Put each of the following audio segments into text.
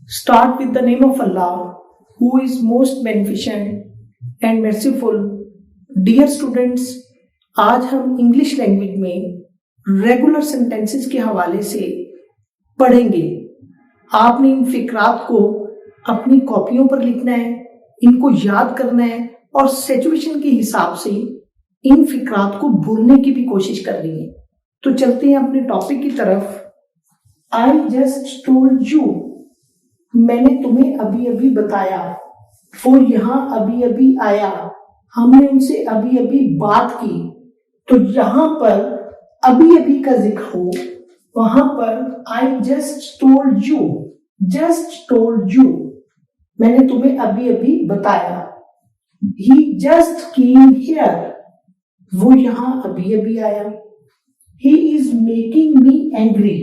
Start with the name of Allah, who is most beneficent and merciful. Dear students, आज हम English language में regular sentences के हवाले से पढ़ेंगे। आपने इन फिक्रात को अपनी कॉपियों पर लिखना है, इनको याद करना है और सिचुएशन के हिसाब से इन फिक्रात को भूलने की भी कोशिश करनी है। तो चलते हैं अपने टॉपिक की तरफ। आई जस्ट टोल्ड यू, मैंने तुम्हें अभी अभी बताया। वो यहाँ अभी अभी आया, हमने उनसे अभी अभी बात की। तो यहाँ पर अभी अभी का जिक्र हो, वहां पर I just told you, just told you, मैंने तुम्हें अभी अभी बताया। ही जस्ट केम हियर, वो यहाँ अभी अभी आया। He is making me angry,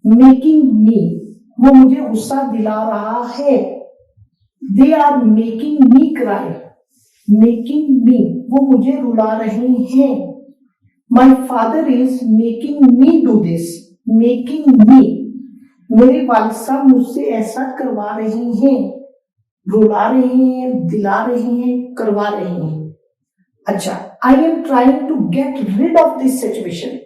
making me, वो मुझे गुस्सा दिला रहा है। They are making me cry, making me, वो मुझे रुला रहे हैं। My father is making me do this, making me, मेरे वालिद साहब मुझसे ऐसा करवा रहे हैं। रुला रहे हैं, दिला रहे हैं, करवा रहे हैं। अच्छा, I am trying to get rid of this situation,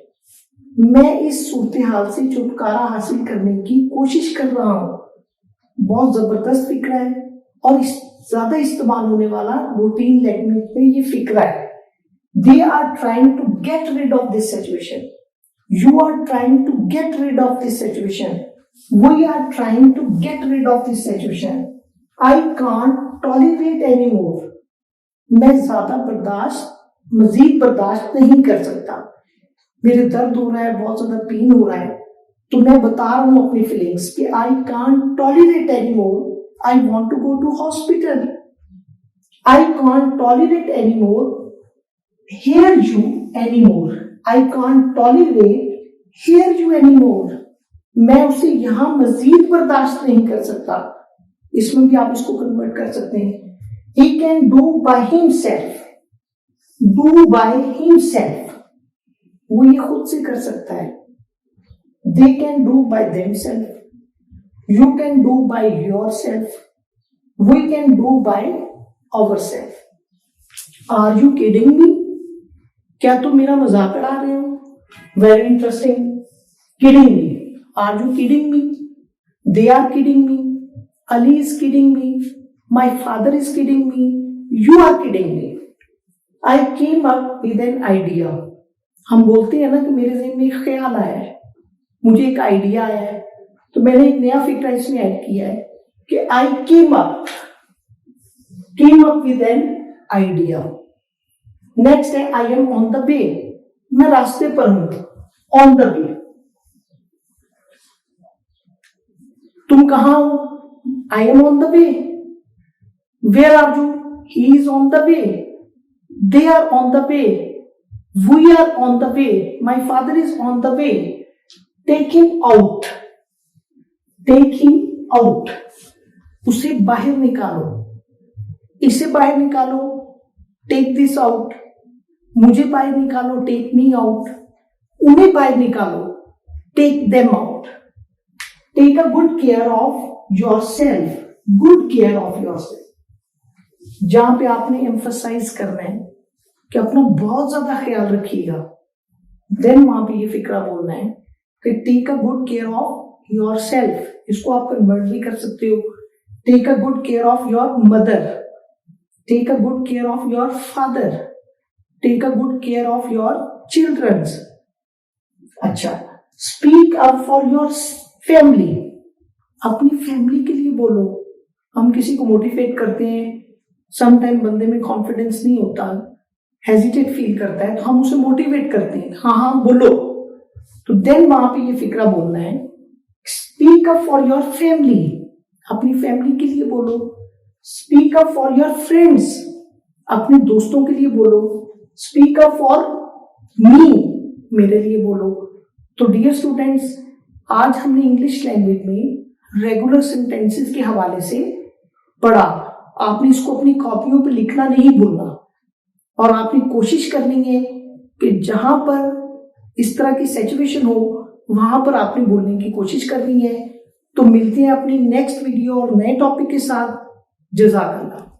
मैं इस सूरत हाल से छुटकारा हासिल करने की कोशिश कर रहा हूं। बहुत जबरदस्त फिक्रा है और ज्यादा इस्तेमाल होने वाला रूटीन लैंग्वेज में ये फिक्रा है। They are trying to get rid of this situation, you are trying to get rid of this situation, we are trying to get rid of this situation. I can't tolerate any more, मैं ज्यादा मजीद बर्दाश्त नहीं कर सकता। मेरे दर्द हो रहा है, बहुत ज्यादा पेन हो रहा है, तो मैं बता रहा हूं अपनी फीलिंग्स कि I can't tolerate any more, I want to go to hospital. I can't tolerate any more hear you any more, I can't tolerate hear you any more, मैं उसे यहां मजीद बर्दाश्त नहीं कर सकता। इसमें भी आप इसको कन्वर्ट कर सकते हैं। He can do by himself, do by himself, वो ये खुद से कर सकता है। They can do by themselves, you can do by yourself, we can do by ourselves. Are you kidding me? क्या तुम मेरा मजाक उड़ा रहे हो? Very interesting. Kidding me. Are you kidding me? They are kidding me. Ali is kidding me. My father is kidding me. You are kidding me. I came up with an idea. हम बोलते हैं ना कि मेरे ज़हन में एक ख्याल आया है, मुझे एक आइडिया आया है, तो मैंने एक नया फिक्रा इसमें ऐड किया है कि I came up with an idea. Next है I am on the way. मैं रास्ते पर हूं, on the way. तुम कहां हो? I am on the way. Where are you? He is on the way. They are on the way. We are on the way. My father is on the way. Take him out. Take him out. उसे बाहर निकालो, इसे बाहर निकालो, take this out. मुझे बाहर निकालो, take me out. उन्हें बाहर निकालो, take them out. Take a good care of yourself. Good care of yourself. जहां पे आपने एम्फसाइज करना है कि अपना बहुत ज्यादा ख्याल रखिएगा, देन वहां पे ये फिक्रा बोलना है कि take a good care of yourself. इसको आप कन्वर्ट भी कर सकते हो, take a good care of your mother, take a good care of your father, take a good care of your childrens. अच्छा, speak up for your family, अपनी family के लिए बोलो। हम किसी को मोटिवेट करते हैं, समटाइम बंदे में कॉन्फिडेंस नहीं होता, हेजिटेट फील करता है, तो हम उसे मोटिवेट करते हैं, हाँ हाँ बोलो। तो देन वहां पे ये फिक्रा बोलना है, speak up for your family, अपनी फैमिली के लिए बोलो। Speak up for your friends, अपने दोस्तों के लिए बोलो। स्पीक अप फॉर मी, मेरे लिए बोलो। तो डियर स्टूडेंट्स, आज हमने इंग्लिश लैंग्वेज में रेगुलर सेंटेंसेस के हवाले से पढ़ा। आपने इसको अपनी कॉपियों पे लिखना नहीं भूलना और आपने कोशिश करनी है कि जहां पर इस तरह की सिचुएशन हो वहां पर आपने बोलने की कोशिश करनी है। तो मिलते हैं अपनी नेक्स्ट वीडियो और नए टॉपिक के साथ। जज़ाकल्लाह।